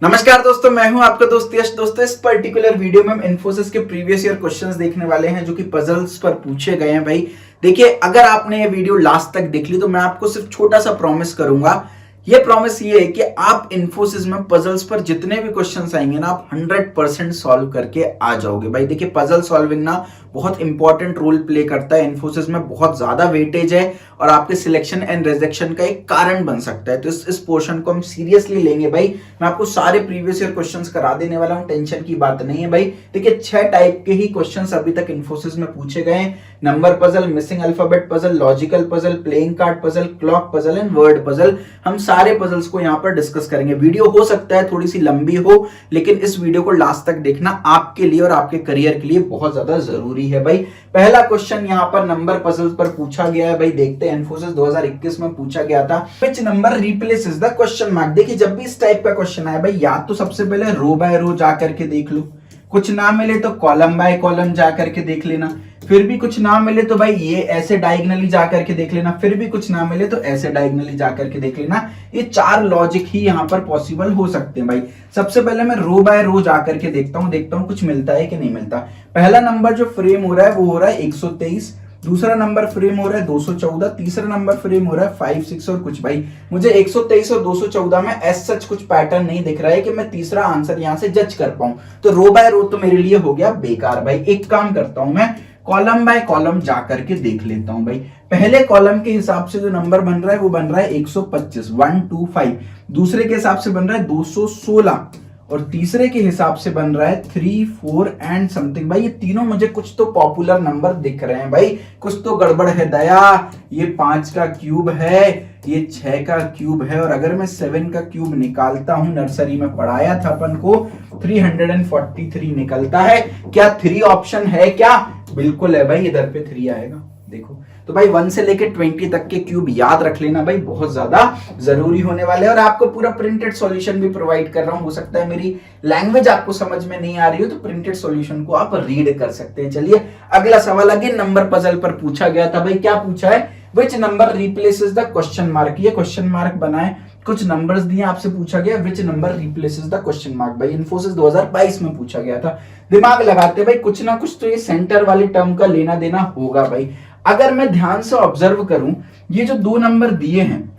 नमस्कार दोस्तों, मैं हूं आपका दोस्त यश। दोस्तों, इस पर्टिकुलर वीडियो में हम इन्फोसिस के प्रीवियस ईयर क्वेश्चंस देखने वाले हैं जो कि पजल्स पर पूछे गए हैं। भाई देखिए, अगर आपने ये वीडियो लास्ट तक देख ली तो मैं आपको सिर्फ छोटा सा प्रॉमिस करूंगा। ये प्रॉमिस ये है कि आप इन्फोसिस में पजल्स पर जितने भी क्वेश्चंस आएंगे ना, आप 100% सॉल्व करके आ जाओगे। भाई देखिए, पजल सॉल्विंग ना बहुत इंपॉर्टेंट रोल प्ले करता है। इन्फोसिस में बहुत ज्यादा वेटेज है और आपके सिलेक्शन एंड रिजेक्शन का एक कारण बन सकता है। तो इस पोर्शन को हम सीरियसली लेंगे। भाई मैं आपको सारे प्रीवियस ईयर क्वेश्चंस करा देने वाला हूं, टेंशन की बात नहीं है। भाई देखिए, 6 टाइप के ही क्वेश्चंस अभी तक इन्फोसिस में पूछे गए हैं। Number puzzle, missing alphabet puzzle, logical puzzle, playing card puzzle, clock puzzle and word puzzle. हम सारे पजल्स को यहाँ पर डिस्कस करेंगे। वीडियो हो सकता है थोड़ी सी लंबी हो, लेकिन इस वीडियो को लास्ट तक देखना आपके लिए और आपके करियर के लिए बहुत ज्यादा जरूरी है। भाई पहला क्वेश्चन यहाँ पर नंबर पजल्स पर पूछा गया है। भाई देखते हैं, इन्फोसिस 2021 में पूछा गया था, which number replaces the question mark. देखिए, जब भी इस टाइप का क्वेश्चन आए भाई, या तो सबसे पहले रो बाय रो जा करके देख लो, कुछ ना मिले तो कॉलम बाय कॉलम जा करके देख लेना, फिर भी कुछ ना मिले तो भाई ये ऐसे डायगनली जा करके देख लेना, फिर भी कुछ ना मिले तो ऐसे डायगनली जा करके देख लेना। ये 4 लॉजिक ही यहाँ पर पॉसिबल हो सकते हैं। भाई सबसे पहले मैं रो बाय रो जा करके देखता हूँ कुछ मिलता है कि नहीं मिलता। पहला नंबर जो फ्रेम हो रहा है वो हो रहा है 123, दूसरा नंबर फ्रेम हो रहा है 214, तीसरा नंबर फ्रेम हो रहा है 5, 6 और कुछ। भाई मुझे 123 और 214 में एज सच कुछ पैटर्न नहीं दिख रहा है कि मैं तीसरा आंसर यहां से जज कर पाऊं, तो रो बाय रो तो मेरे लिए हो गया बेकार। भाई एक काम करता हूं, मैं कॉलम बाय कॉलम जाकर के देख लेता हूं। भाई पहले कॉलम के हिसाब से जो नंबर बन रहा है वो बन रहा है 125, 125, दूसरे के हिसाब से बन रहा है 216 और तीसरे के हिसाब से बन रहा है 3, 4 एंड समथिंग। भाई ये तीनों मुझे कुछ तो पॉपुलर नंबर दिख रहे हैं। भाई कुछ तो गड़बड़ है दया। ये 5 का क्यूब है, ये 6 का क्यूब है, और अगर मैं 7 का क्यूब निकालता हूं, नर्सरी में पढ़ाया था अपन को, 343 निकलता है। क्या 3 ऑप्शन है क्या? बिल्कुल है भाई, इधर पे 3 आएगा। देखो तो भाई 1 से लेकर 20 तक के क्यूब याद रख लेना भाई, बहुत ज्यादा जरूरी होने वाले हैं। और आपको पूरा प्रिंटेड सॉल्यूशन भी प्रोवाइड कर रहा हूं। हो सकता है मेरी लैंग्वेज आपको समझ में नहीं आ रही हो, तो प्रिंटेड सॉल्यूशन को आप रीड कर सकते हैं। चलिए अगला सवाल अगेन नंबर पजल पर पूछा गया था। भाई क्या पूछा है? Which number replaces the question mark. ये क्वेश्चन मार्क बनाए, कुछ नंबर्स दिए, आपसे पूछा गया which number replaces the question mark. भाई इन्फोसिस 2022 में पूछा गया था। दिमाग लगाते भाई, कुछ ना कुछ तो ये सेंटर वाली टर्म का लेना देना होगा। भाई अगर मैं ध्यान से ऑब्जर्व करूं, ये जो 2 नंबर दिए हैं,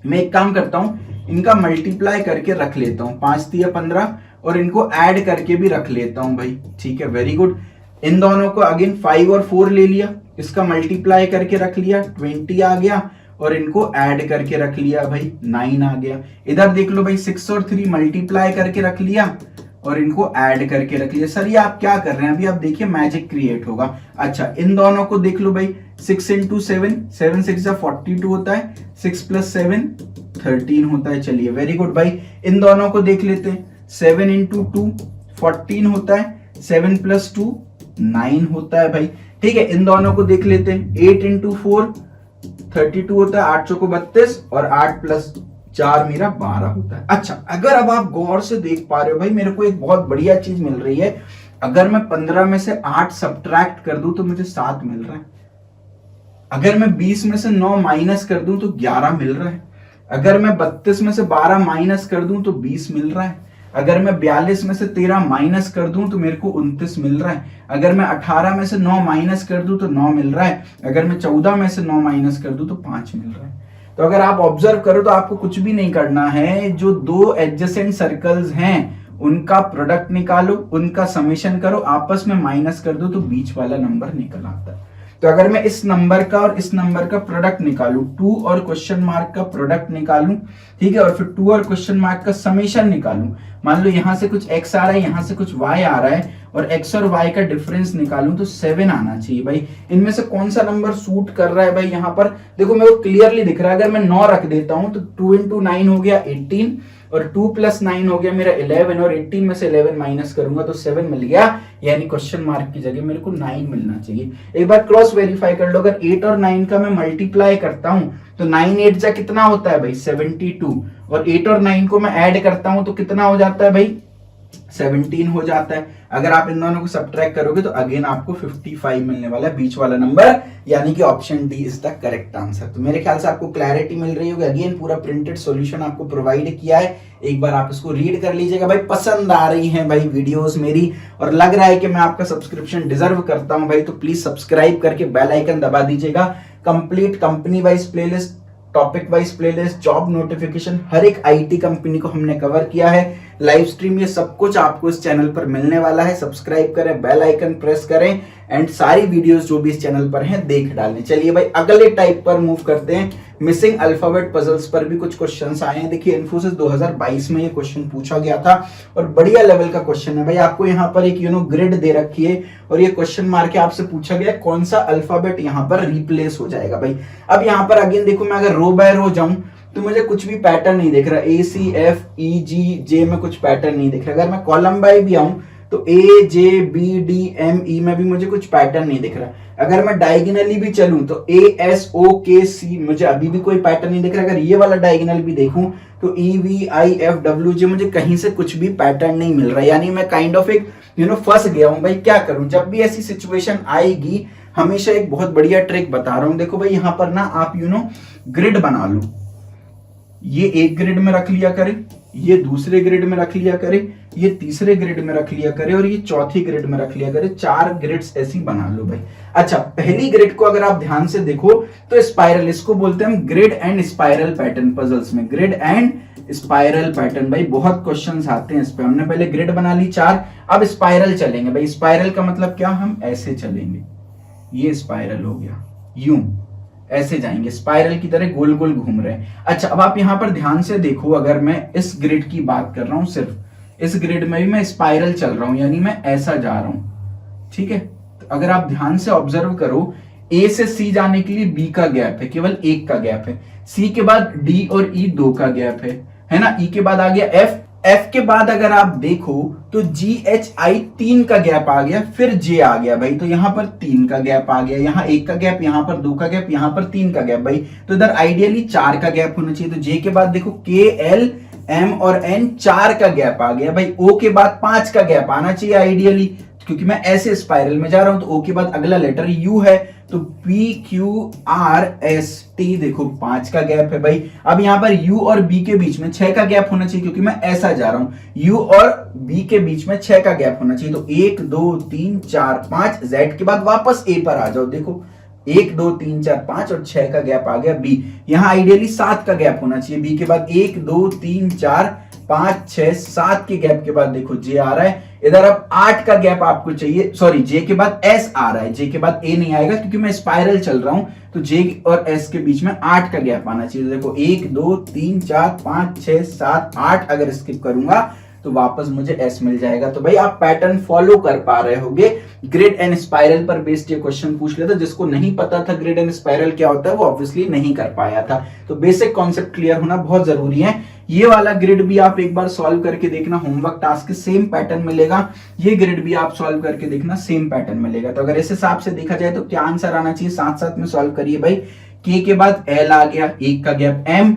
मैं एक काम करता हूं, इनका मल्टीप्लाई करके रख लेता हूं, 5 दिया 15, और इनको ऐड करके भी रख लेता हूं। भाई ठीक है, वेरी गुड। इन दोनों को अगेन 5 और 4 ले लिया, इसका मल्टीप्लाई करके रख लिया, 20 आ गया, और इनको ऐड करके रख लिया, भाई 9 आ गया। इधर देख लो भाई, 6 और 3 मल्टीप्लाई करके रख लिया और इनको ऐड करके रख लिया। सर ये आप क्या कर रहे हैं? अभी आप देखिए मैजिक क्रिएट होगा। अच्छा इन दोनों को देख लो भाई, 6 इंटू 7, 7 6 42 होता है, 6 प्लस 7 13 होता है। चलिए वेरी गुड। भाई इन दोनों को देख लेते हैं, 7 इंटू 2 14 होता है, 7 प्लस 2 9 होता है। भाई ठीक है, इन दोनों को देख लेते हैं, 8 इंटू 4 32 होता है, 8 चौको 32 और 8 प्लस 4 मेरा 12 होता है। अच्छा अगर अब आप गौर से देख पा रहे हो भाई, मेरे को एक बहुत बढ़िया चीज मिल रही है। अगर मैं 15 में से 8 सब्ट्रैक्ट कर दूं तो मुझे 7 मिल रहा है। अगर मैं 20 में से 9 माइनस कर दूं तो 11 मिल रहा है। अगर मैं 32 में से 12 माइनस कर दूं तो 20 मिल रहा है। अगर मैं 42 में से 13 माइनस कर दूं तो मेरे को 29 मिल रहा है। अगर मैं 18 में से 9 माइनस कर दूं तो 9 मिल रहा है। अगर मैं 14 में से 9 माइनस कर दूं तो 5 मिल रहा है। तो अगर आप ऑब्जर्व करो तो आपको कुछ भी नहीं करना है, जो 2 एडजेसेंट सर्कल्स हैं उनका प्रोडक्ट निकालो, उनका समेशन करो, आपस में माइनस कर दो तो बीच वाला नंबर निकल आता है। तो अगर मैं इस नंबर का और इस नंबर का प्रोडक्ट निकालूं, 2 और क्वेश्चन मार्क का प्रोडक्ट निकालूं, ठीक है, और फिर 2 और क्वेश्चन मार्क का समेशन निकालूं, मान लो यहां से कुछ x आ रहा है, यहां से कुछ y आ रहा है, और x और y का डिफरेंस निकालूं तो 7 आना चाहिए। भाई इनमें से कौन सा नंबर सूट कर रहा है? भाई यहाँ पर देखो मेरे को क्लियरली दिख रहा है। अगर मैं 9 रख देता हूं तो 2 इंटू 9 हो गया 18, और 2 प्लस 9 हो गया मेरा 11, और 18 में से 11 माइनस करूंगा तो 7 मिल गया, यानी क्वेश्चन मार्क की जगह मेरे को 9 मिलना चाहिए। एक बार क्रॉस वेरीफाई कर लो, अगर 8 और 9 का मैं मल्टीप्लाई करता हूं तो 9 8 जा कितना होता है भाई? 72, और 8 और 9 को मैं ऐड करता हूं तो कितना हो जाता है भाई? 17 हो जाता है। अगर आप इन दोनों को सब्ट्रैक्ट करोगे तो अगेन आपको 55 मिलने वाला है, बीच वाला नंबर, यानी कि option D is the correct answer. तो मेरे ख्याल से आपको क्लैरिटी मिल रही होगी। अगेन पूरा प्रिंटेड सॉल्यूशन आपको प्रोवाइड किया है, एक बार आप इसको रीड कर लीजिएगा। भाई पसंद आ रही हैं भाई वीडियोस मेरी और लग रहा है कि मैं आपका सब्सक्रिप्शन डिजर्व करता हूं भाई, तो प्लीज सब्सक्राइब करके बेल आइकन दबा दीजिएगा। Complete company wise playlist, topic wise playlist, job notification, हर एक आईटी कंपनी को हमने कवर किया है। लाइव स्ट्रीम, ये सब कुछ आपको इस चैनल पर मिलने वाला है। सब्सक्राइब करें, बेल आइकन प्रेस करें एंड सारी वीडियोस जो भी इस चैनल पर हैं देख डालें। चलिए भाई अगले टाइप पर मूव करते हैं। मिसिंग अल्फाबेट पजल्स पर भी कुछ क्वेश्चंस आए हैं। देखिए इन्फोसिस 2022 में ये क्वेश्चन पूछा गया था और बढ़िया लेवल का क्वेश्चन है भाई। आपको यहाँ पर एक ग्रिड दे रखी है और ये क्वेश्चन मार के आपसे पूछा गया कौन सा अल्फाबेट यहाँ पर रिप्लेस हो जाएगा भाई। अब यहाँ पर अगेन देखो, मैं अगर रो बाय रो जाऊं तो मुझे कुछ भी पैटर्न नहीं दिख रहा। ए सी एफ ई जी जे में कुछ पैटर्न नहीं दिख रहा। अगर मैं कॉलम बाय भी आऊं तो A J B D M E में भी मुझे कुछ पैटर्न नहीं दिख रहा। अगर मैं डायगोनली भी चलूं तो ए एस ओ के सी मुझे अभी भी कोई पैटर्न नहीं दिख रहा। अगर ये वाला डायगोनल भी देखूं तो E V I F W J मुझे कहीं से कुछ भी पैटर्न नहीं मिल रहा। यानी मैं काइंड ऑफ एक फंस गया हूं भाई। क्या करूं? जब भी ऐसी सिचुएशन आएगी हमेशा एक बहुत बढ़िया ट्रिक बता रहा हूं। देखो भाई यहां पर ना आप ग्रिड बना लो। ये एक ग्रिड में रख लिया करे, ये दूसरे ग्रिड में रख लिया करे, ये तीसरे ग्रिड में रख लिया करे और ये चौथी ग्रिड में रख लिया करे। 4 ग्रिड्स ऐसी बना लो भाई। अच्छा, पहली ग्रिड को अगर आप ध्यान से देखो तो स्पाइरल, इसको बोलते हैं हम grid and spiral pattern puzzles में। ग्रिड एंड स्पाइरल पैटर्न भाई बहुत क्वेश्चंस आते हैं इस पे। हमने पहले ग्रिड बना ली 4, अब स्पाइरल चलेंगे भाई। स्पाइरल का मतलब क्या? हम ऐसे चलेंगे, ये स्पाइरल हो गया, यूं ऐसे जाएंगे, स्पाइरल की तरह गोल गोल घूम रहे हैं। अच्छा, अब आप यहां पर ध्यान से देखो, अगर मैं इस ग्रिड की बात कर रहा हूं, सिर्फ इस ग्रिड में भी मैं स्पाइरल चल रहा हूं, यानी मैं ऐसा जा रहा हूं। ठीक है, तो अगर आप ध्यान से ऑब्जर्व करो, ए से सी जाने के लिए बी का गैप है, केवल एक का गैप है। सी के बाद डी और ई 2 का गैप है ना। ई के बाद आ गया एफ, एफ के बाद अगर आप देखो तो जी एच आई 3 का गैप आ गया, फिर जे आ गया भाई। तो यहां पर 3 का गैप आ गया, यहां 1 का गैप, यहां पर 2 का गैप, यहां पर 3 का गैप भाई। तो इधर आइडियली 4 का गैप होना चाहिए। तो जे के बाद देखो के एल एम और एन 4 का गैप आ गया भाई। ओ के बाद 5 का गैप आना चाहिए आइडियली, क्योंकि मैं ऐसे स्पाइरल में जा रहा हूं। तो ओ के बाद अगला लेटर यू है, तो P Q R S T देखो 5 का गैप है भाई। अब यहां पर यू और बी के बीच में 6 का गैप होना चाहिए, क्योंकि मैं ऐसा जा रहा हूं। यू और बी के बीच में 6 का गैप होना चाहिए। तो 1 2 3 4 5, जेड के बाद वापस ए पर आ जाओ। देखो 1 2 3 4 5 और 6 का गैप आ गया बी। यहां आइडियली 7 का गैप होना चाहिए। बी के बाद 1 2 3 4 5 6 7 के गैप के बाद देखो जे आ रहा है। इधर अब 8 का गैप आपको चाहिए, सॉरी जे के बाद एस आ रहा है, जे के बाद ए नहीं आएगा क्योंकि मैं स्पाइरल चल रहा हूं। तो जे और एस के बीच में 8 का गैप आना चाहिए। देखो 1 2 3 4 5 6 7 8, अगर स्किप करूंगा तो वापस मुझे एस मिल जाएगा। तो भाई आप पैटर्न फॉलो कर पा रहे होगे। ग्रिड एंड स्पाइरल पर बेस्ड ये क्वेश्चन पूछ लेता, जिसको नहीं पता था ग्रिड एंड स्पाइरल क्या होता है वो ऑब्वियसली नहीं कर पाया था। तो बेसिक कॉन्सेप्ट क्लियर होना बहुत जरूरी है। ये वाला ग्रिड भी आप एक बार सॉल्व करके देखना, होमवर्क टास्क सेम पैटर्न मिलेगा। ये ग्रिड भी आप सॉल्व करके देखना, सेम पैटर्न मिलेगा। तो अगर इस हिसाब से देखा जाए तो क्या आंसर आना चाहिए, साथ साथ में सॉल्व करिए भाई। के के बाद एल आ गया, 1 का गैप, एम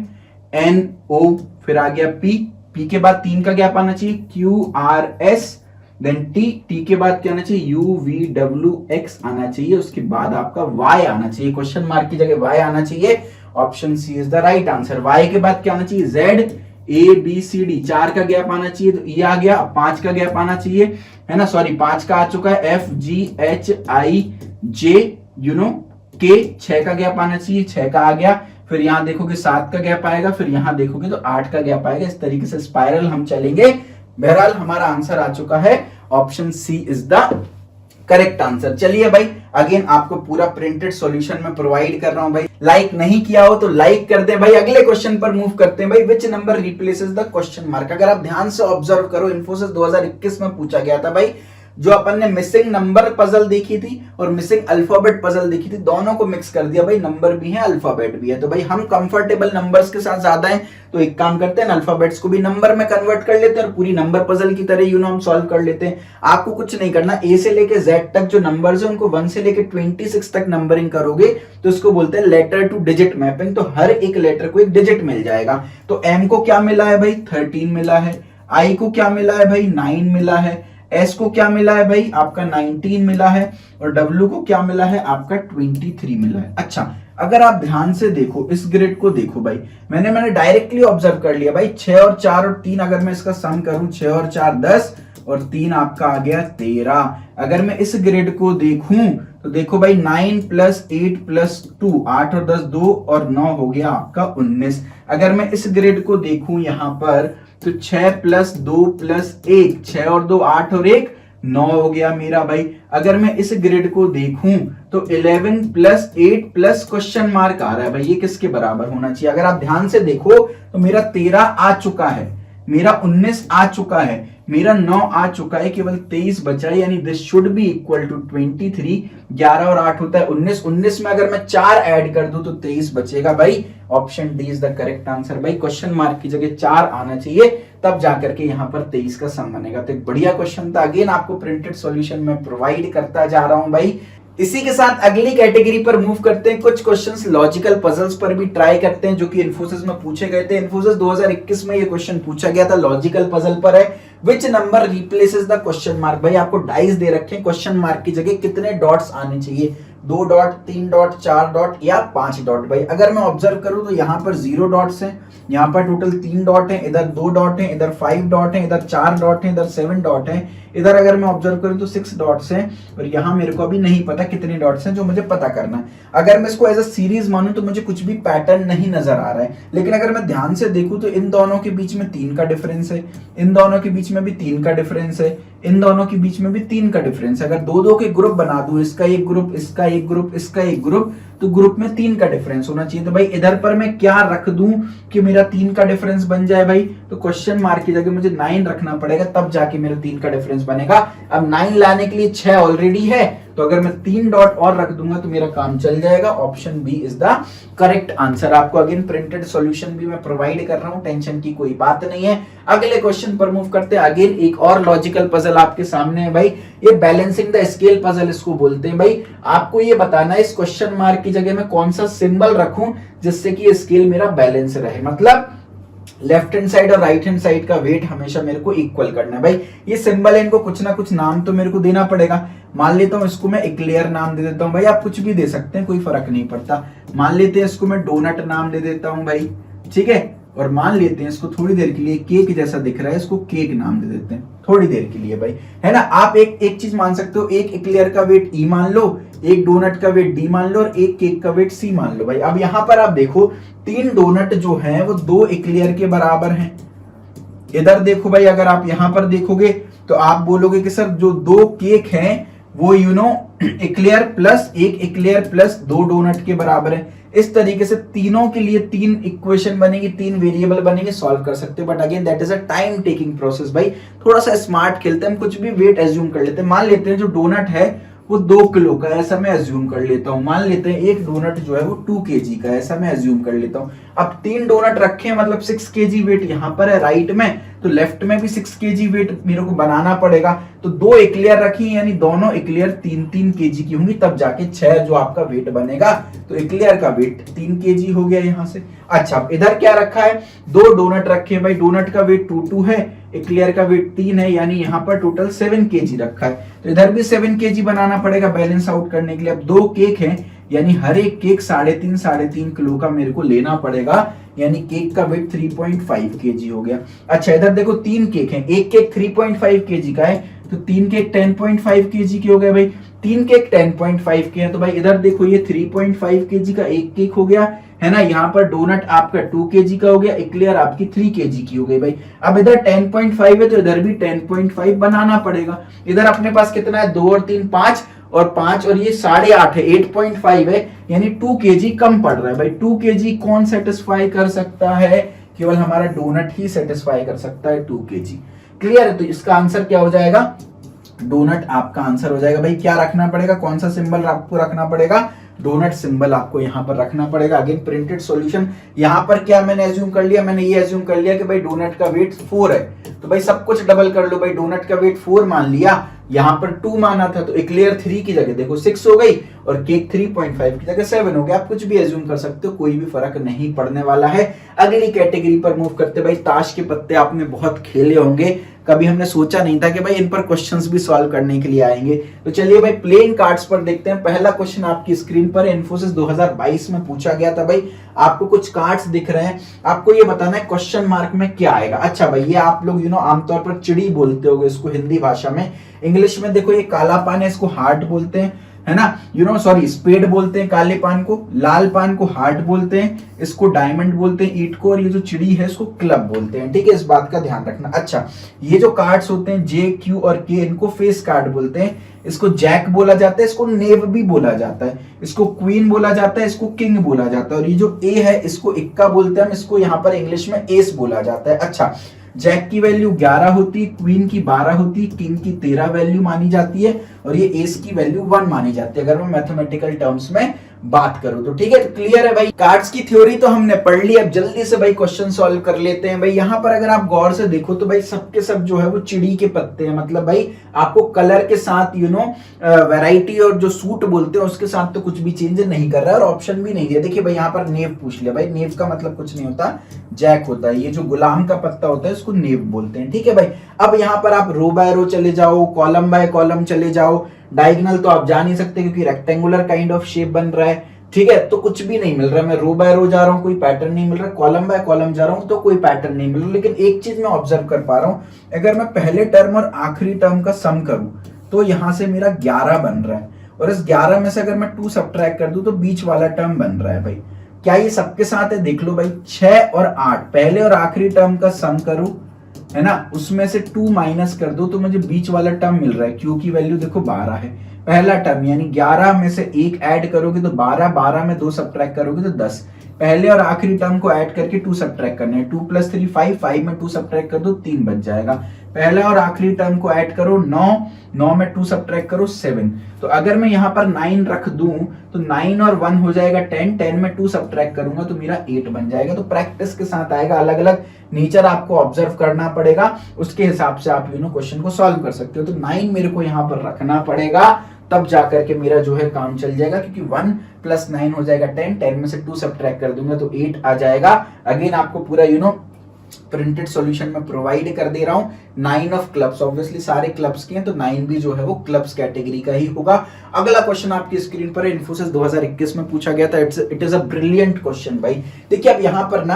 एन ओ, फिर आ गया पी, पी के बाद 3 का गैप आना चाहिए, Q R S, then T, T के बाद क्या आना चाहिए, यू वी डब्ल्यू एक्स आना चाहिए। उसके बाद आपका वाई आना चाहिए, क्वेश्चन मार्क की जगह वाई आना चाहिए। Option C is the right answer. Y के बाद क्या आना चाहिए, Z A B C D, 4 का गैप आना चाहिए। तो ई आ गया, 5 का गैप आना चाहिए, है ना, सॉरी 5 का आ चुका है। एफ जी एच आई जे के 6 का गैप आना चाहिए, 6 का आ गया। फिर यहां देखोगे 7 का गैप आएगा, फिर यहां देखोगे तो 8 का गैप आएगा। इस तरीके से स्पाइरल हम चलेंगे। बहरहाल हमारा आंसर आ चुका है, option C is the correct answer. चलिए भाई, अगेन आपको पूरा प्रिंटेड सॉल्यूशन में प्रोवाइड कर रहा हूं भाई। लाइक नहीं किया हो तो लाइक कर दे भाई। अगले क्वेश्चन पर मूव करते हैं भाई। Which number replaces the question mark. अगर आप ध्यान से ऑब्जर्व करो, इन्फोसिस 2021 में पूछा गया था भाई। जो अपन ने मिसिंग नंबर पजल देखी थी और मिसिंग अल्फाबेट पजल देखी थी, दोनों को मिक्स कर दिया भाई। नंबर भी है, अल्फाबेट भी है। तो भाई हम कंफर्टेबल नंबर्स के साथ ज्यादा हैं, तो एक काम करते हैं, अल्फाबेट्स को भी नंबर में कन्वर्ट कर लेते हैं और पूरी नंबर पजल की तरह हम सॉल्व कर लेते हैं। आपको कुछ नहीं करना, ए से लेके जेड तक जो नंबर्स है उनको 1 से लेके 26 तक नंबरिंग करोगे तो इसको बोलते हैं लेटर टू डिजिट मैपिंग। तो हर एक लेटर को एक डिजिट मिल जाएगा। तो एम को क्या मिला है भाई, 13 मिला है। आई को क्या मिला है भाई 9 मिला है, एस को क्या मिला है भाई आपका 19 मिला है, और डब्ल्यू को क्या मिला है आपका 23 मिला है। अच्छा अगर आप ध्यान से देखो इस ग्रिड को देखो भाई, मैंने डायरेक्टली ऑब्जर्व कर लिया भाई 6 और 4 और 3 अगर मैं इसका सम करूं 6 और 4 10 और 3 आपका आ गया 13। अगर मैं इस ग्रिड को देखूं तो देखो भाई 9 प्लस 8 प्लस 2 8 और 10 2 और 9 हो गया आपका 19। अगर मैं इस ग्रिड को देखूं यहां पर तो 6 प्लस 2 प्लस 1 6 और 2 8 और 1 9 हो गया मेरा भाई। अगर मैं इस ग्रिड को देखूं तो 11 प्लस 8 प्लस क्वेश्चन मार्क आ रहा है भाई, ये किसके बराबर होना चाहिए? अगर आप ध्यान से देखो तो मेरा 13 आ चुका है, मेरा 19 आ चुका है, मेरा 9 आ चुका है, केवल 23 बचा है, यानी this should be equal to 23। 11 और 8 होता है 19, 19 में अगर मैं 4 ऐड कर दूं तो 23 बचेगा भाई। Option D is the correct answer भाई। क्वेश्चन मार्क की जगह 4 आना चाहिए, तब जाकर के यहाँ पर 23 का सम बनेगा। तो एक बढ़िया क्वेश्चन था, अगेन आपको प्रिंटेड सॉल्यूशन में प्रोवाइड करता जा रहा हूं भाई। इसी के साथ अगली कैटेगरी पर मूव करते हैं, कुछ क्वेश्चंस लॉजिकल पजल्स पर भी ट्राई करते हैं जो कि इन्फोसिस में पूछे गए थे। इन्फोसिस 2021 में ये क्वेश्चन पूछा गया था, लॉजिकल पजल पर है, which number replaces the question mark. भाई आपको डाइस दे रखे हैं, क्वेश्चन मार्क की जगह कितने डॉट्स आने चाहिए, 2 डॉट 3 डॉट 4 डॉट या 5 डॉट। भाई अगर मैं ऑब्जर्व करूं तो यहाँ पर 0 डॉट्स हैं, यहाँ पर टोटल 3 डॉट हैं, इधर 2 डॉट हैं, इधर 5 डॉट हैं, इधर 4 डॉट हैं, इधर 7 डॉट हैं, इधर अगर मैं ऑब्जर्व करूं तो 6 डॉट्स हैं, और यहाँ मेरे को अभी नहीं पता कितने डॉट्स हैं जो मुझे पता करना है। अगर मैं इसको एज अ सीरीज मानूं तो मुझे कुछ भी पैटर्न नहीं नजर आ रहा है, लेकिन अगर मैं ध्यान से देखूं तो इन दोनों के बीच में 3 का डिफरेंस है, इन दोनों के बीच में भी 3 का डिफरेंस है, इन दोनों के बीच में भी 3 का डिफरेंस है। अगर दो दो के ग्रुप बना दूं, इसका एक ग्रुप, इसका एक ग्रुप, इसका एक ग्रुप, तो ग्रुप में 3 का डिफरेंस होना चाहिए। तो भाई इधर पर मैं क्या रख दूं कि मेरा 3 का डिफरेंस बन जाए भाई, तो क्वेश्चन मार्क की जगह मुझे 9 रखना पड़ेगा, तब जाके मेरा 3 का डिफरेंस बनेगा। अब 9 लाने के लिए 6 ऑलरेडी है, तो अगर मैं 3 डॉट और रख दूंगा तो मेरा काम चल जाएगा। Option B is the correct answer. आपको अगेन प्रिंटेड सॉल्यूशन भी मैं प्रोवाइड कर रहा हूं, टेंशन की कोई बात नहीं है। अगले क्वेश्चन पर मूव करते हैं। अगेन एक और लॉजिकल पजल आपके सामने है भाई, ये बैलेंसिंग द स्केल पजल इसको बोलते हैं। भाई आपको ये बताना है इस क्वेश्चन मार्क की जगह मैं कौन सा सिंबल रखूं जिससे कि ये स्केल मेरा बैलेंस रहे, मतलब लेफ्ट हैंड साइड और राइट हैंड साइड का वेट हमेशा मेरे को इक्वल करना है। भाई ये सिंबल है, इनको कुछ ना कुछ नाम तो मेरे को देना पड़ेगा। मान लेता हूं इसको मैं एक्लेयर नाम दे देता हूं, भाई आप कुछ भी दे सकते हैं, कोई फर्क नहीं पड़ता। मान लेते हैं इसको मैं डोनट नाम दे देता हूं भाई, ठीक है। और मान लेते हैं इसको थोड़ी देर के लिए केक जैसा दिख रहा है, इसको केक नाम दे देते हैं थोड़ी देर के लिए भाई, है ना। आप एक चीज मान सकते हो, एक एक्लेयर का वेट ई मान लो, एक डोनट का वेट डी मान लो, और एक केक का वेट सी मान लो भाई। अब यहां पर आप देखो 3 डोनट जो हैं वो 2 एक्लेयर के बराबर हैं। इधर देखो भाई, अगर आप यहां पर देखोगे तो आप बोलोगे कि सर जो 2 केक हैं वो एक्लेयर प्लस एक एक्लेयर प्लस 2 डोनट के बराबर है। इस तरीके से तीनों के लिए 3 इक्वेशन बनेगी, 3 वेरिएबल बनेंगे, सॉल्व कर सकते हो। But again that is a time taking process भाई। थोड़ा सा स्मार्ट खेलते हैं हम, कुछ भी वेट एज्यूम कर लेते हैं। मान लेते हैं जो डोनट है वो 2 किलो का है, ऐसा मैं एज्यूम कर लेता हूं। मान लेते हैं एक डोनट जो है वो 2 केजी का है, ऐसा मैं एज्यूम कर लेता हूं। अब 3 डोनट रखे हैं, मतलब 6 केजी वेट यहां पर है राइट में, तो लेफ्ट में भी 6 केजी वेट मेरे को बनाना पड़ेगा। तो 2 एक्लेयर रखी, यानी दोनों एक्लेयर 3-3 केजी की होंगी, तब जाके 6 जो आपका वेट बनेगा। तो एक्लेयर का वेट 3 केजी हो गया यहां से। अच्छा इधर क्या रखा है, 2 डोनट रखे हैं भाई, डोनट का वेट 2 है, एक्लेयर का वेट 3 है, यानी यहाँ पर टोटल 7 केजी रखा है। तो इधर भी 7 केजी बनाना पड़ेगा बैलेंस आउट करने के लिए। अब 2 केक हैं, यानी हर एक केक 3.5 किलो का मेरे को लेना पड़ेगा, यानी केक का वेट 3.5 केजी हो गया। अच्छा इधर देखो 3 केक हैं, एक केक 3.5 केजी का है, तो 3 केक 10.5 केजी के हो गए भाई। 3 केक 10.5 के हैं, तो भाई इधर देखो ये 3.5 केजी का एक केक हो गया, है ना। यहाँ पर डोनट आपका 2 केजी का हो गया, एक्लेयर आपकी 3 केजी की हो गई भाई। अब इधर 10.5 है तो इधर भी 10.5 बनाना पड़ेगा। इधर अपने पास कितना है, 2 और 3 5 और 5 और ये 8.5 है, 8.5 है, यानी 2 केजी कम पड़ रहा है भाई। 2 केजी कौन सेटिस्फाई कर सकता है, केवल हमारा डोनट ही सेटिस्फाई कर सकता है 2 केजी। क्लियर है, तो इसका आंसर क्या हो जाएगा, डोनट आपका आंसर हो जाएगा भाई। क्या रखना पड़ेगा, कौन सा सिंबल आपको रखना पड़ेगा, डोनट सिंबल आपको यहाँ पर रखना पड़ेगा। अगेन प्रिंटेड सॉल्यूशन, यहाँ पर क्या मैंने एज्यूम कर लिया, मैंने ये एज्यूम कर लिया कि भाई डोनट का वेट 4 है, तो भाई सब कुछ डबल कर लो। भाई डोनट का वेट 4 मान लिया, यहाँ पर 2 माना था, तो एक्लेयर 3 की जगह देखो 6 हो गई और केक 3.5 की जगह 7 हो गया। आप कुछ भी एज्यूम कर सकते हो, कोई भी फर्क नहीं पड़ने वाला है। अगली कैटेगरी पर मूव करते। भाई ताश के पत्ते आपने बहुत खेले होंगे, कभी हमने सोचा नहीं था कि भाई इन पर क्वेश्चंस भी सॉल्व करने के लिए आएंगे। तो चलिए भाई प्लेइंग कार्ड्स पर देखते हैं। पहला क्वेश्चन आपकी स्क्रीन पर इन्फोसिस 2022 में पूछा गया था। भाई आपको कुछ कार्ड्स दिख रहे हैं, आपको ये बताना है क्वेश्चन मार्क में क्या आएगा। अच्छा भाई, ये आप लोग आमतौर पर चिड़ी बोलते होगे इसको हिंदी भाषा में। इंग्लिश में देखो ये काला पान है, इसको हार्ट बोलते हैं, है ना, सॉरी स्पेड बोलते हैं काले पान को, लाल पान को हार्ट बोलते हैं, इसको डायमंड बोलते हैं ईट को, और ये जो चिड़ी है इसको क्लब बोलते हैं। ठीक है, इस बात का ध्यान रखना। अच्छा, ये जो कार्ड्स होते हैं जे क्यू और के, इनको फेस कार्ड बोलते हैं। इसको जैक बोला जाता है, इसको नेव भी बोला जाता है, इसको क्वीन बोला जाता है, इसको किंग बोला जाता है, और ये जो ए है इसको इक्का बोलते हैं, इसको यहाँ पर इंग्लिश में एस बोला जाता है। अच्छा, जैक की वैल्यू 11 होती, क्वीन की 12 होती, किंग की 13 वैल्यू मानी जाती है, और ये एस की वैल्यू 1 मानी जाती है अगर मैं मैथमेटिकल टर्म्स में बात करूं तो। ठीक है, तो क्लियर है भाई। कार्ड्स की थ्योरी तो हमने पढ़ ली, अब जल्दी से भाई क्वेश्चन सॉल्व कर लेते हैं। भाई यहाँ पर अगर आप गौर से देखो तो भाई सबके सब जो है वो चिड़ी के पत्ते हैं, मतलब भाई आपको कलर के साथ वैरायटी और जो सूट बोलते हैं उसके साथ तो कुछ भी चेंज नहीं कर रहा है, और ऑप्शन भी नहीं दिया। देखिए भाई यहाँ पर नेव पूछ लिया, भाई नेव का मतलब कुछ नहीं होता, जैक होता है। ये जो गुलाम का पत्ता होता है इसको नेव बोलते हैं। ठीक है भाई, अब यहाँ पर आप रो बाय रो चले जाओ, कॉलम बाय कॉलम चले जाओ, डायगोनल तो आप जा नहीं सकते क्योंकि रेक्टेंगुलर काइंड ऑफ शेप बन रहा है। ठीक है, तो कुछ भी नहीं मिल रहा। मैं रो बाय रो जा रहा हूँ, कोई पैटर्न नहीं मिल रहा, कॉलम बाय कॉलम जा रहा हूँ तो कोई पैटर्न नहीं मिल रहा। लेकिन एक चीज मैं ऑब्जर्व कर पा रहा हूँ, अगर मैं पहले टर्म और आखिरी टर्म का सम करूं तो यहां से मेरा 11 बन रहा है, और इस 11 में से अगर मैं 2 सब्ट्रैक्ट कर दूं तो बीच वाला टर्म बन रहा है। भाई क्या ये सबके साथ है? देख लो भाई, 6 और 8 पहले और आखिरी टर्म का सम करूं, है ना, उसमें से 2 माइनस कर दो तो मुझे बीच वाला टर्म मिल रहा है। क्यू की वैल्यू देखो 12 है, पहला टर्म यानी 11 में से 1 ऐड करोगे तो 12, 12 में 2 सब्ट्रैक्ट करोगे तो 10। पहले और आखिरी टर्म को ऐड करके 2 सब्ट्रैक्ट करना है, 2 + 3 5, 5 में 2 सब्ट्रैक्ट कर दो 3 बच जाएगा। पहला और आखिरी टर्म को ऐड करो 9, 9 में 2 सब्ट्रैक्ट करो 7। तो अगर मैं यहाँ पर 9 रख दूं तो 9 और 1 हो जाएगा 10, 10 में 2 सब्ट्रैक्ट करूंगा तो मेरा 8 बन जाएगा। तो प्रैक्टिस के साथ आएगा, अलग अलग नेचर आपको ऑब्जर्व करना पड़ेगा, उसके हिसाब से आप क्वेश्चन को सॉल्व कर सकते हो। तो 9 मेरे को यहाँ पर रखना पड़ेगा, तब जाकर के मेरा जो है काम चल जाएगा, क्योंकि 1 + 9 हो जाएगा 10, 10 में से 2 सब्ट्रैक्ट कर दूंगा तो 8 आ जाएगा। अगेन आपको पूरा प्रिंटेड सॉल्यूशन में प्रोवाइड कर दे रहा हूं। 9 ऑफ क्लब्स, ऑब्वियसली सारे क्लब्स के हैं तो 9 भी जो है वो क्लब्स कैटेगरी का ही होगा। अगला क्वेश्चन आपकी स्क्रीन पर इन्फोसिस 2021 में पूछा गया था। It is a brilliant question भाई। देखिए अब यहाँ पर ना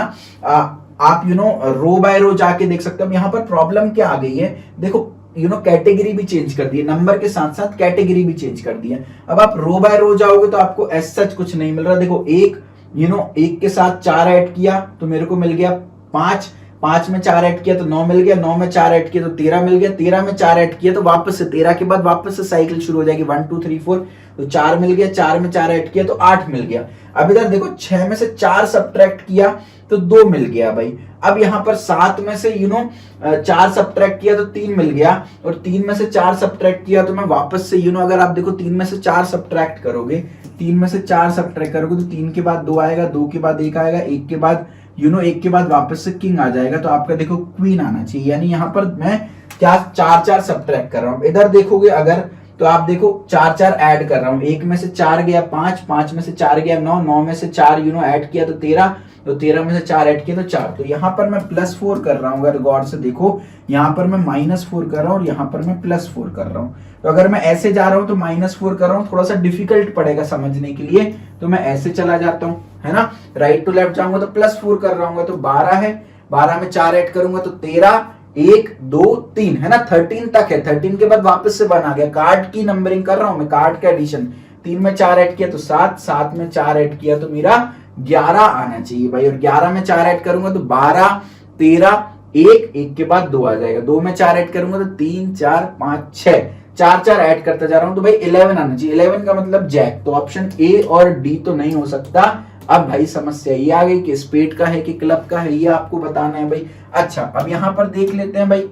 आप रो बाय रो जाके देख सकते हो। यहाँ पर प्रॉब्लम क्या आ गई है, देखो कैटेगरी भी चेंज कर दी है, नंबर के साथ साथ कैटेगरी भी चेंज कर दी है। अब आप रो बाय रो जाओगे तो आपको एज सच कुछ नहीं मिल रहा। देखो एक के साथ 4 ऐड किया तो मेरे को मिल गया 5, 5 में 4 ऐड किया तो 9 मिल गया, 9 में 4 ऐड किया तो 13 मिल गया, 13 में 4 ऐड किया तो वापस से 13 के बाद वापस से साइकिल शुरू हो जाएगी 1 2 3 4। तो 4 मिल गया, 4 में 4 ऐड किया तो 8 मिल गया। अब इधर देखो 6 में से 4 सब्ट्रैक्ट किया तो 2 मिल गया भाई। अब यहाँ पर 7 में से 4 सब्ट्रैक्ट किया तो 3 मिल गया, और 3 में से 4 सब्ट्रैक्ट किया तो मैं वापस से अगर आप देखो 3 में से 4 सब्ट्रैक्ट करोगे, 3 में से 4 सब्ट्रैक्ट करोगे तो 3 के बाद 2 आएगा, 2 के बाद 1 आएगा, 1 के बाद एक के बाद वापस से किंग आ जाएगा। तो आपका देखो क्वीन आना चाहिए, यानी यहाँ पर मैं क्या 4 सब्ट्रैक्ट कर रहा हूँ। इधर देखोगे अगर तो आप देखो 4 ऐड कर रहा हूँ, 1 में से 4 गया 5, 5 में से 4 गया 9, 9 में से 4 ऐड किया तो 13, तो 13 में से 4 ऐड किया तो 4। तो यहाँ पर मैं +4 कर रहा हूँ। अगर गौर से देखो यहाँ पर मैं -4 कर रहा हूँ और यहाँ पर मैं +4 कर रहा हूँ। तो अगर मैं ऐसे जा रहा हूँ तो -4 कर रहा हूँ, थोड़ा सा डिफिकल्ट पड़ेगा समझने के लिए, तो मैं ऐसे चला जाता हूँ, है ना, राइट टू लेफ्ट जाऊंगा तो +4 कर रहा हूँ तो 12 है, 12 में 4 ऐड करूंगा तो 13, 1 2 3, है ना, 13 तक है। 13 के बाद वापस से 1 आ गया। कार्ड की नंबरिंग कर रहा हूं मैं, कार्ड का एडिशन। 3 में 4 ऐड किया तो 7, 7 में 4 ऐड किया तो मेरा 11 आना चाहिए भाई, और 11 में 4 ऐड करूंगा तो 12, 13, 1 के बाद 2 आ जाएगा। 2 में 4 ऐड करूंगा तो 3 4 5 6, 4 ऐड करता जा रहा हूं तो भाई 11 आना चाहिए। 11 का मतलब जैक, तो ऑप्शन ए और डी तो नहीं हो सकता। अब भाई समस्या ये आ गई कि स्पेड का है कि क्लब का है, ये आपको बताना है भाई। अच्छा अब यहां पर देख लेते हैं भाई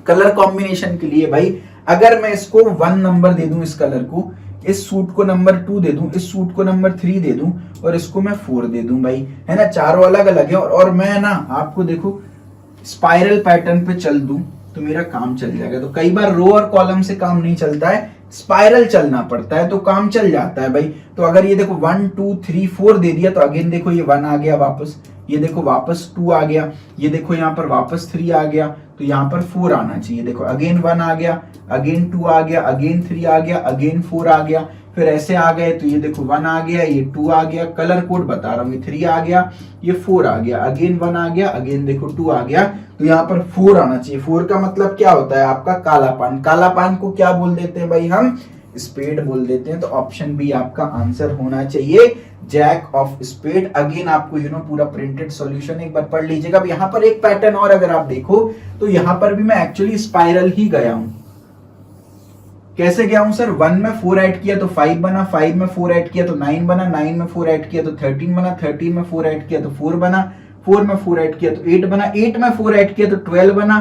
कलर कॉम्बिनेशन के लिए। भाई अगर मैं इसको 1 नंबर दे दूं इस कलर को, इस सूट को नंबर 2 दे दूं, इस सूट को नंबर 3 दे दूं और इसको मैं 4 दे दूं भाई, है ना, चारों अलग अलग है और मैं ना आपको देखो स्पाइरल पैटर्न पे चल दूं तो मेरा काम चल जाएगा। तो कई बार रो और कॉलम से काम नहीं चलता है, स्पाइरल चलना पड़ता है तो काम चल जाता है भाई। तो अगर ये देखो 1 2 3 4 दे दिया तो अगेन देखो ये 1 आ गया वापस, ये देखो वापस 2 आ गया, ये देखो यहाँ पर वापस 3 आ गया, तो यहाँ पर 4 आना चाहिए। देखो अगेन 1 आ गया, अगेन 2 आ गया, अगेन 3 आ गया, अगेन 4 आ गया, फिर ऐसे आ गए तो ये देखो 1 आ गया, ये 2 आ गया, कलर कोड बता रहा हूँ, ये 3 आ गया, ये 4 आ गया, अगेन 1 आ गया, अगेन देखो 2 आ गया, तो यहाँ पर 4 आना चाहिए। 4 का मतलब क्या होता है आपका काला पान। काला पान को क्या बोल देते हैं भाई हम, स्पेड बोल देते हैं। तो ऑप्शन बी आपका आंसर होना चाहिए, जैक ऑफ स्पेड। अगेन आपको पूरा प्रिंटेड सॉल्यूशन एक बार पढ़ लीजिएगा। अब यहाँ पर एक पैटर्न और अगर आप देखो तो यहाँ पर भी मैं एक्चुअली स्पाइरल ही गया हूं। कैसे गया हूं सर, 1 में 4 ऐड किया तो 5 बना, 5 में 4 ऐड किया तो 9 बना, 9 में 4 ऐड किया तो 13 बना, 13 में 4 ऐड किया तो 4 बना, 4 में 4 ऐड किया तो 8 बना, 8 में 4 ऐड किया तो 12 बना,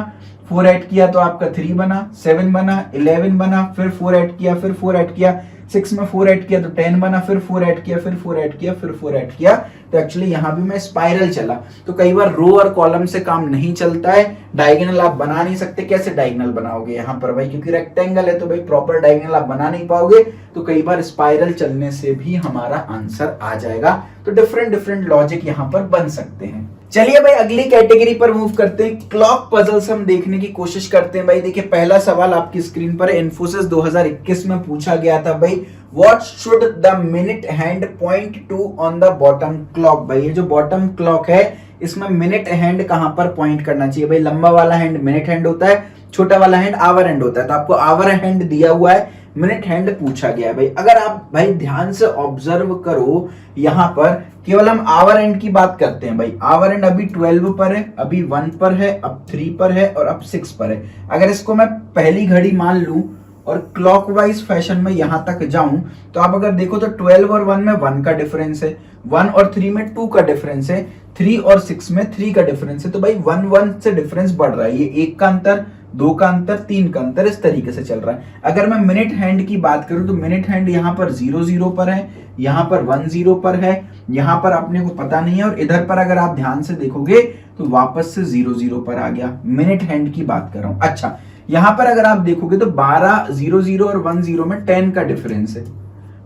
4 ऐड किया तो आपका 3 बना, 7 बना, 11 बना, फिर 4 ऐड किया, फिर 4 ऐड किया, 6 में 4 ऐड किया तो 10 बना, फिर 4 ऐड किया, फिर 4 ऐड किया, फिर 4 ऐड किया। तो एक्चुअली यहाँ भी मैं स्पाइरल चला। तो कई बार रो और कॉलम से काम नहीं चलता है, डायगोनल आप बना नहीं सकते। कैसे डायगोनल बनाओगे यहाँ पर भाई, क्योंकि रेक्टेंगल है तो भाई प्रॉपर डायगोनल आप बना नहीं पाओगे। तो कई बार स्पाइरल चलने से भी हमारा आंसर आ जाएगा। तो डिफरेंट डिफरेंट लॉजिक यहाँ पर बन सकते हैं। चलिए भाई अगली कैटेगरी पर मूव करते हैं। क्लॉक पजल्स हम देखने की कोशिश करते हैं भाई। देखिए पहला सवाल आपकी स्क्रीन पर इन्फोसिस 2021 में पूछा गया था भाई, what should the minute hand point two on the bottom clock. भाई ये जो बॉटम क्लॉक है इसमें मिनट हैंड कहां पर पॉइंट करना चाहिए। भाई लंबा वाला हैंड मिनट हैंड होता है, छोटा वाला हैंड आवर हैंड होता है। तो आपको आवर हैंड दिया हुआ है, मिनट हैंड पूछा गया है भाई। अगर आप भाई ध्यान से ऑब्जर्व करो, यहां पर केवल हम आवर एंड की बात करते हैं भाई। आवर एंड अभी 12 पर है, अभी 1 पर है, अब 3 पर है और अब 6 पर है। अगर इसको मैं पहली घड़ी मान लूं और क्लॉकवाइज फैशन में यहां तक जाऊं तो आप अगर देखो तो 12 और 1 में 1 का डिफरेंस है, 1 और 3 में 2 का डिफरेंस है, 3 और 6 में 3 का डिफरेंस है। तो भाई 1 से डिफरेंस बढ़ रहा है। ये 1 का अंतर, 2 का अंतर, 3 का अंतर, इस तरीके से चल रहा है। अगर मैं मिनट हैंड की बात करूं तो मिनट हैंड यहाँ पर 0 पर है, यहाँ पर 1 पर है, यहाँ पर अपने को पता नहीं है और इधर पर अगर आप ध्यान से देखोगे तो वापस से 0 पर आ गया। मिनट हैंड की बात कर रहा हूं। अच्छा यहाँ पर अगर आप देखोगे तो 12 0 और 10 में 10 का डिफरेंस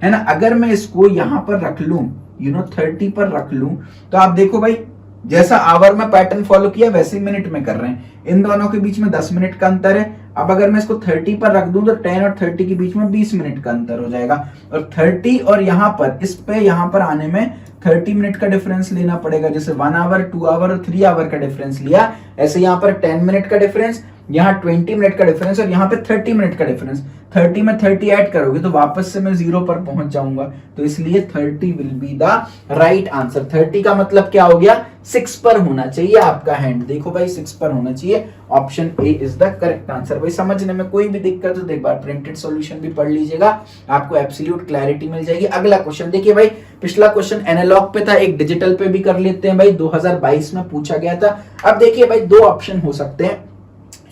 है ना। अगर मैं इसको यहां पर रख लूं 30 पर रख लूं तो आप देखो भाई जैसा आवर में पैटर्न फॉलो किया वैसे ही मिनट में कर रहे हैं। इन दोनों के बीच में 10 मिनट का अंतर है। अब अगर मैं इसको 30 पर रख दूं तो 10 और 30 के बीच में 20 मिनट का अंतर हो जाएगा। और 30 और यहाँ पर इस पे यहाँ पर आने में 30 मिनट का डिफरेंस लेना पड़ेगा। जैसे 1 आवर, 2 आवर और 3 आवर का डिफरेंस लिया, ऐसे यहाँ पर 10 मिनट का डिफरेंस, यहाँ 20 मिनट का डिफरेंस और यहाँ पे 30 मिनट का डिफरेंस। 30 में 30 ऐड करोगे तो वापस से मैं 0 पर पहुंच जाऊंगा। तो इसलिए 30 will be the right answer. 30 का मतलब क्या हो गया, 6 पर होना चाहिए आपका हैंड। देखो भाई 6 पर होना चाहिए। Option A is the correct answer. भाई समझने में कोई भी दिक्कत हो तो एक बार प्रिंटेड सॉल्यूशन भी पढ़ लीजिएगा, आपको एब्सोल्यूट क्लैरिटी मिल जाएगी। अगला क्वेश्चन देखिए भाई, पिछला क्वेश्चन एनालॉग पे था, एक डिजिटल पे भी कर लेते हैं भाई। 2022 में पूछा गया था। अब देखिए भाई 2 ऑप्शन हो सकते हैं,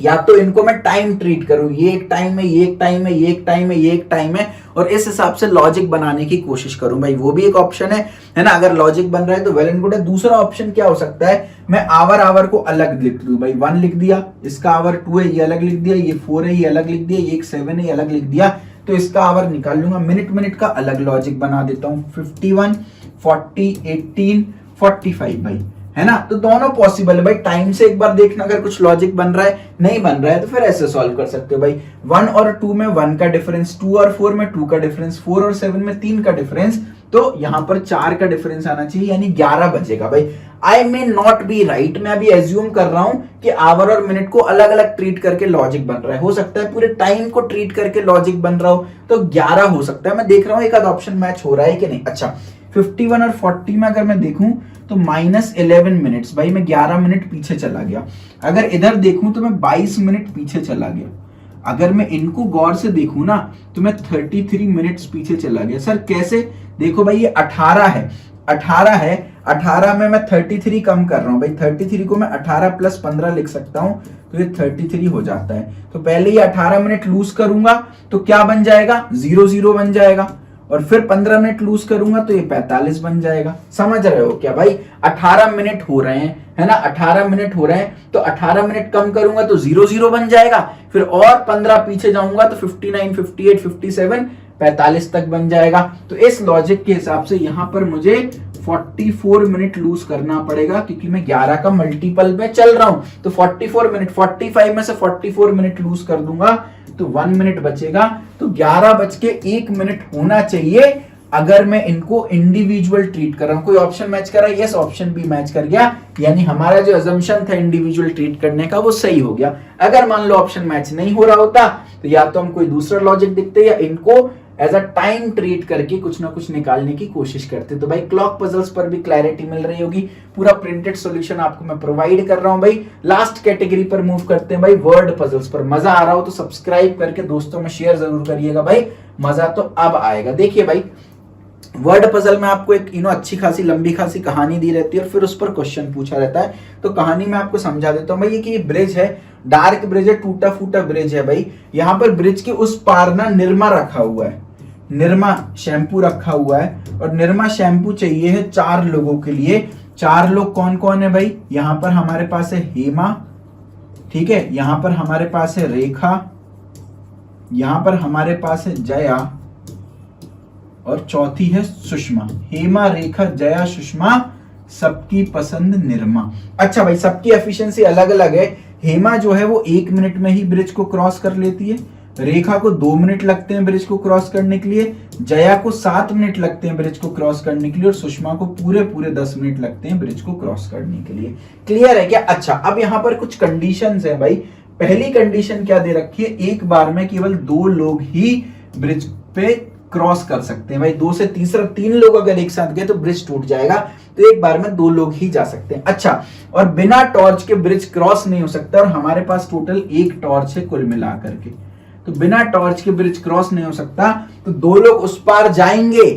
या तो इनको मैं टाइम ट्रीट करूं, ये एक टाइम है, ये एक टाइम है, ये एक टाइम है, ये एक टाइम है, और इस हिसाब से लॉजिक बनाने की कोशिश करूं भाई, वो भी एक ऑप्शन है ना। अगर लॉजिक बन रहा है तो वेल एंड गुड है। दूसरा ऑप्शन क्या हो सकता है, मैं आवर को अलग लिख दूं भाई। 1 लिख दिया, इसका आवर 2 है, ये अलग लिख दिया, ये 4 है, ये अलग लिख दिया, ये 7 है, ये अलग लिख दिया, तो इसका आवर निकाल लूंगा। मिनट का अलग लॉजिक बना देता हूं, 51, 40, 18, 45 भाई, है ना। तो दोनों पॉसिबल है भाई। टाइम से एक बार देखना, अगर कुछ लॉजिक बन रहा है, नहीं बन रहा है तो फिर ऐसे सॉल्व कर सकते हो भाई। 1 और 2 में 1 का डिफरेंस, 2 और 4 में 2 का डिफरेंस, 4 और 7 में 3 का डिफरेंस, तो यहां पर 4 का डिफरेंस आना चाहिए, यानी 11 बजेगा भाई। आई मे नॉट बी राइट, मैं अभी एज्यूम कर रहा हूं कि आवर और मिनट को अलग अलग ट्रीट करके लॉजिक बन रहा है। हो सकता है पूरे टाइम को ट्रीट करके लॉजिक बन रहा हो, तो 11 हो सकता है। मैं देख रहा हूं एक आध ऑप्शन मैच हो रहा है कि नहीं। अच्छा 51 और 40 में अगर मैं देखूं तो -11 मिनट्स भाई, मैं 11 मिनट पीछे चला गया। अगर इधर देखूं तो मैं 22 मिनट पीछे चला गया। अगर मैं इनको गौर से देखूं ना तो मैं 33 मिनट्स पीछे चला गया। सर कैसे, देखो भाई ये 18 है, 18 है। 18 में मैं 33 कम कर रहा हूं भाई, 33 को मैं 18 प्लस 15 लिख सकता हूं, तो ये 33 हो जाता है। तो पहले ये 18 मिनट लूज करूंगा तो क्या बन जाएगा, 0 बन जाएगा, और फिर 15 मिनट लूज करूंगा तो ये 45 बन जाएगा। समझ रहे हो क्या भाई, 18 मिनट हो रहे हैं, है ना, 18 मिनट हो रहे हैं, तो 18 मिनट कम करूंगा तो 0 बन जाएगा, फिर और 15 पीछे जाऊंगा तो 59, 58, 57, 45 तक बन जाएगा। तो इस लॉजिक के हिसाब से यहां पर मुझे 44 मिनट लूज करना पड़ेगा, क्योंकि मैं 11 का मल्टीपल में चल रहा हूं। तो 44 मिनट, 45 में से 44 मिनट लूज कर दूंगा तो 1 मिनट बचेगा। तो 11:01 होना चाहिए अगर मैं इनको इंडिविजुअल ट्रीट कर रहा हूं। कोई ऑप्शन मैच कर रहा है, यस, ऑप्शन बी मैच कर गया, यानी हमारा जो अजम्पशन था इंडिविजुअल ट्रीट करने का वो सही हो गया। अगर मान लो ऑप्शन मैच नहीं हो रहा होता तो या तो हम कोई दूसरा लॉजिक दिखते या इनको एज अ टाइम ट्रीट करके कुछ ना कुछ निकालने की कोशिश करते। तो भाई क्लॉक पजल्स पर भी क्लैरिटी मिल रही होगी, पूरा प्रिंटेड सॉल्यूशन आपको मैं प्रोवाइड कर रहा हूं भाई। लास्ट कैटेगरी पर मूव करते हैं भाई, वर्ड पजल्स पर। मजा आ रहा हो तो सब्सक्राइब करके दोस्तों में शेयर जरूर करिएगा भाई, मजा तो अब आएगा। देखिए भाई, वर्ड पजल में आपको एक अच्छी खासी लंबी खासी कहानी दी रहती है और फिर उस पर क्वेश्चन पूछा रहता है। तो कहानी में आपको समझा देता हूं भाई, कि ये ब्रिज है, डार्क ब्रिज है, टूटा फूटा ब्रिज है भाई। यहाँ पर ब्रिज के उस पार ना निरमा रखा हुआ है, निरमा शैम्पू रखा हुआ है, और निरमा शैम्पू चाहिए है 4 लोगों के लिए। 4 लोग कौन कौन है भाई, यहाँ पर हमारे पास है हेमा, ठीक है, यहाँ पर हमारे पास है रेखा, यहाँ पर हमारे पास है जया, और चौथी है सुषमा। हेमा, रेखा, जया, सुषमा, सबकी पसंद निरमा। अच्छा भाई, सबकी एफिशिएंसी अलग अलग है। हेमा जो है वो 1 मिनट में ही ब्रिज को क्रॉस कर लेती है, रेखा को 2 मिनट लगते हैं ब्रिज को क्रॉस करने के लिए, जया को 7 मिनट लगते हैं ब्रिज को क्रॉस करने के लिए, और सुषमा को पूरे 10 मिनट लगते हैं ब्रिज को क्रॉस करने के लिए। क्लियर है क्या? अच्छा, अब यहाँ पर कुछ कंडीशंस है भाई। पहली कंडीशन क्या दे रखी है, एक बार में केवल 2 लोग ही ब्रिज पे क्रॉस कर सकते हैं भाई। 2 से 3 लोग अगर एक साथ गए तो ब्रिज टूट जाएगा, तो एक बार में 2 लोग ही जा सकते हैं। अच्छा, और बिना टॉर्च के ब्रिज क्रॉस नहीं हो सकता, और हमारे पास टोटल 1 टॉर्च है कुल मिला करके, तो बिना टॉर्च के ब्रिज क्रॉस नहीं हो सकता। तो 2 लोग उस पार जाएंगे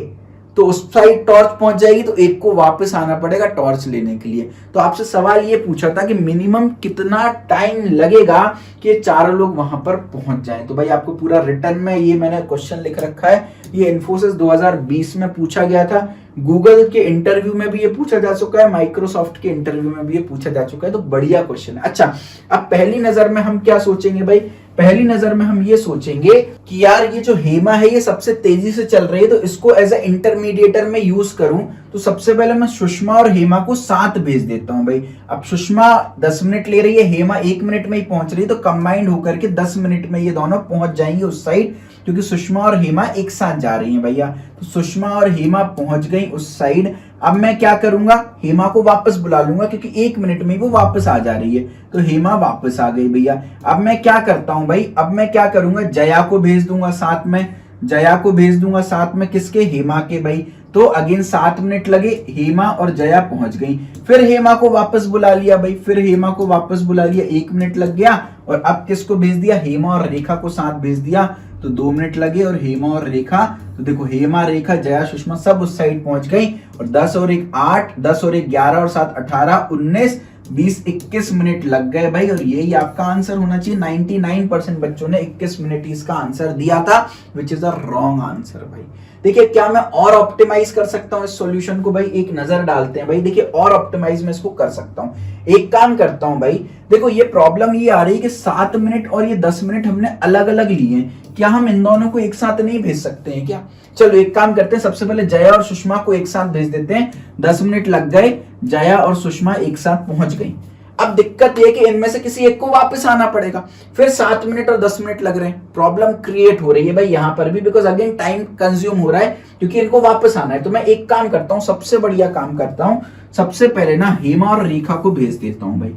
तो उस साइड टॉर्च पहुंच जाएगी, तो एक को वापस आना पड़ेगा टॉर्च लेने के लिए। तो आपसे सवाल ये पूछा था कि मिनिमम कितना टाइम लगेगा कि 4 लोग वहां पर पहुंच जाएं। तो भाई आपको पूरा रिटर्न में ये मैंने क्वेश्चन लिख रखा है। ये इन्फोसिस 2020 में पूछा गया था, गूगल के इंटरव्यू में भी ये पूछा जा चुका है, माइक्रोसॉफ्ट के इंटरव्यू में भी ये पूछा जा चुका है। तो बढ़िया क्वेश्चन है। अच्छा, अब पहली नजर में हम क्या सोचेंगे भाई, पहली नजर में हम ये सोचेंगे कि यार ये जो हेमा है ये सबसे तेजी से चल रही है, तो इसको एज ए इंटरमीडिएटर में यूज करूं, तो सबसे पहले मैं सुषमा और हेमा को साथ भेज देता हूं भाई। अब सुषमा 10 मिनट ले रही है, हेमा 1 मिनट में ही पहुंच रही है, तो कंबाइंड होकर के 10 मिनट में ये दोनों पहुंच जाएंगे उस साइड, क्योंकि सुषमा और हेमा एक साथ जा रही हैं भैया। तो सुषमा और हेमा पहुंच गई उस साइड। अब मैं क्या करूंगा, हेमा को वापस बुला लूंगा, क्योंकि 1 मिनट में वो वापस आ जा रही है, तो हेमा वापस आ गई भैया। अब मैं क्या करता हूं भाई, अब मैं क्या करूंगा, जया को भेज दूंगा साथ में, जया को भेज दूंगा साथ में, किसके, हेमा के भाई। तो अगेन 7 मिनट लगे, हेमा और जया पहुंच गई। फिर हेमा को वापस बुला लिया भाई, फिर हेमा को वापस बुला लिया, 1 मिनट लग गया, और अब किसको भेज दिया, हेमा और रेखा को साथ भेज दिया, तो 2 मिनट लगे, और हेमा और रेखा, तो देखो हेमा, रेखा, जया, सुषमा सब उस साइड पहुंच गई, और 10 और 1 8, 10 और 1 11 और 7 18 19 20 21 मिनट लग गए भाई। और यही आपका आंसर होना चाहिए। 99% बच्चों ने 21 मिनट ही इसका आंसर दिया था, which is a wrong answer भाई। देखिए, क्या मैं और ऑप्टिमाइज कर सकता हूं इस सॉल्यूशन को भाई, एक नजर डालते हैं भाई। देखिए, और ऑप्टिमाइज मैं इसको कर सकता हूं। एक काम करता हूं भाई, देखो ये प्रॉब्लम ये आ रही है कि 7 मिनट और ये 10 मिनट हमने अलग अलग लिए हैं, क्या हम इन दोनों को एक साथ नहीं भेज सकते हैं क्या? चलो एक काम करते हैं, सबसे पहले जया और सुषमा को एक साथ भेज देते हैं। 10 मिनट लग गए, जया और सुषमा एक साथ पहुंच गई। अब दिक्कत यह कि इनमें से किसी एक को वापस आना पड़ेगा, फिर 7 मिनट और 10 मिनट लग रहे हैं। प्रॉब्लम क्रिएट हो रही है भाई यहां पर भी, बिकॉज अगेन टाइम कंज्यूम हो रहा है, क्योंकि इनको वापस आना है। तो मैं एक काम करता हूं, सबसे बढ़िया काम करता हूं, सबसे पहले ना हेमा और रेखा को भेज देता हूं भाई।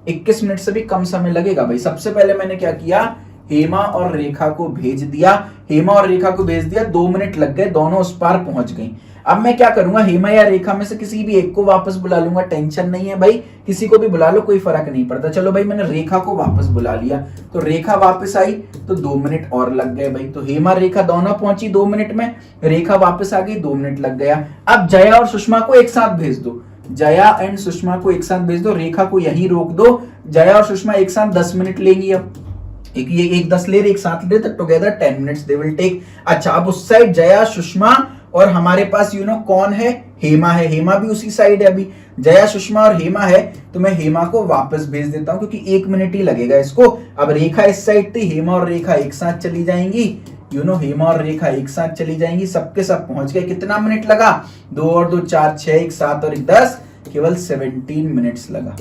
21 मिनट से भी कम समय लगेगा भाई। सबसे पहले मैंने क्या किया, हेमा और रेखा को भेज दिया, हेमा और रेखा को भेज दिया, 2 मिनट लग गए, दोनों उस पार पहुंच गई। अब मैं क्या करूंगा, हेमा या रेखा में से किसी भी एक को वापस बुला लूंगा, टेंशन नहीं है भाई, किसी को भी बुला लो, कोई फर्क नहीं पड़ता। चलो भाई, मैंने रेखा को वापस बुला लिया, तो रेखा वापस आई, तो 2 मिनट और लग गए भाई। तो हेमा रेखा दोनों पहुंची 2 मिनट में, रेखा वापस आ गई, 2 मिनट लग गया। अब जया और सुषमा को एक साथ भेज दो, जया एंड सुषमा को एक साथ भेज दो, रेखा को यहीं रोक दो। जया और सुषमा एक साथ 10 मिनट लेंगी। अब एक 10 ले रहे, एक साथ ले, तो together 10 minutes they will take. अच्छा, अब उस साइड जया सुषमा और हमारे पास कौन है, हेमा है। हेमा भी उसी साइड है। अभी जया सुषमा और हेमा है, तो मैं हेमा को वापस भेज देता हूं क्योंकि 1 मिनट ही लगेगा इसको। अब रेखा इस साइड थी, हेमा और रेखा एक साथ चली जाएंगी। हेमा और रेखा एक साथ चली जाएंगी, सबके सब पहुंच गए। कितना मिनट लगा, 2 और 2 4 6, 1 7 और 1 10, केवल 17 मिनट्स लगा।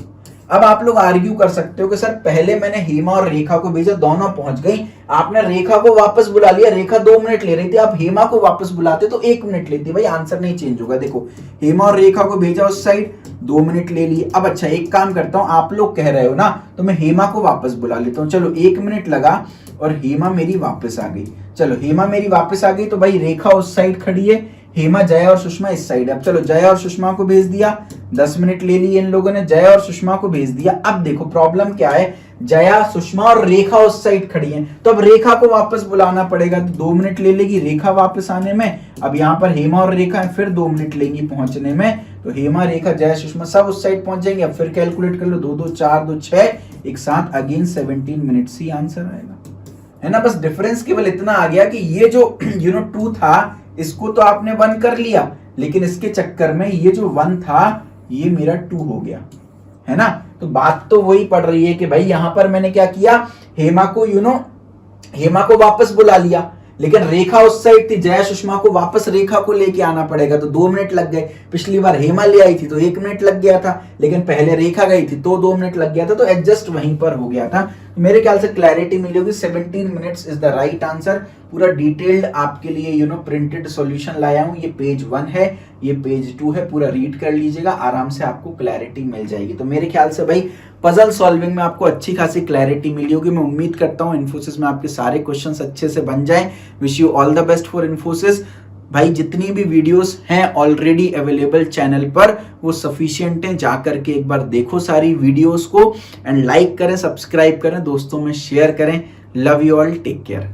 अब आप लोग आर्ग्यू कर सकते हो कि सर पहले मैंने हेमा और रेखा को भेजा, दोनों पहुंच गई, आपने रेखा को वापस बुला लिया, रेखा 2 मिनट ले रही थी, आप हेमा को वापस बुलाते तो 1 मिनट लेती। भाई आंसर नहीं चेंज होगा। देखो, हेमा और रेखा को भेजा उस साइड, 2 मिनट ले लिए। अब अच्छा, एक काम करता हूं, आप लोग कह रहे हो ना, तो मैं हेमा को वापस बुला लेता हूं। चलो, 1 मिनट लगा और हेमा मेरी वापस आ गई। चलो, हेमा मेरी वापस आ गई, तो भाई रेखा उस साइड खड़ी है, हेमा जया और सुषमा इस साइड। अब चलो, जया और सुषमा को भेज दिया, 10 मिनट ले लिए इन लोगों ने, जया और सुषमा को भेज दिया। अब देखो प्रॉब्लम क्या है, जया सुषमा और रेखा उस साइड खड़ी हैं, तो अब रेखा को वापस बुलाना पड़ेगा, तो 2 मिनट ले लेगी रेखा वापस आने में। अब यहाँ पर हेमा और रेखा है, फिर 2 मिनट लेंगी पहुंचने में, तो हेमा रेखा जया सुषमा सब उस साइड पहुंच जाएंगे। अब फिर कैलकुलेट कर लो, 2 2 4 2 6, एक साथ अगेन 17 मिनट्स ही आंसर आएगा, है ना। बस डिफरेंस केवल इतना आ गया कि ये जो 2 था, इसको तो आपने 1 कर लिया, लेकिन इसके चक्कर में ये जो 1 था, ये मेरा 2 हो गया, है ना। तो बात तो वही पड़ रही है कि भाई यहां पर मैंने क्या किया, हेमा को हेमा को वापस बुला लिया, लेकिन रेखा उस साइड थी, जया सुषमा को वापस रेखा को लेके आना पड़ेगा, तो 2 मिनट लग गए। पिछली बार हेमा ले आई थी तो 1 मिनट लग गया था, लेकिन पहले रेखा गई थी तो 2 मिनट लग गया था, तो एडजस्ट वहीं पर हो गया था। तो मेरे ख्याल से क्लैरिटी मिली होगी, 17 minutes is the right answer. पूरा डिटेल्ड आपके लिए प्रिंटेड सॉल्यूशन लाया हूं। ये पेज 1 है, ये पेज 2 है, पूरा रीड कर लीजिएगा, आराम से आपको क्लैरिटी मिल जाएगी। तो मेरे ख्याल से भाई पजल सॉल्विंग में आपको अच्छी खासी क्लैरिटी मिली होगी। मैं उम्मीद करता हूं इन्फोसिस में आपके सारे क्वेश्चंस अच्छे से बन जाएं। Wish you all the best for Infosys. भाई जितनी भी वीडियोस हैं ऑलरेडी अवेलेबल चैनल पर, वो सफिशिएंट हैं, जाकर के एक बार देखो सारी वीडियोस को, एंड लाइक करें, सब्सक्राइब करें, दोस्तों में शेयर करें। Love you all, take care.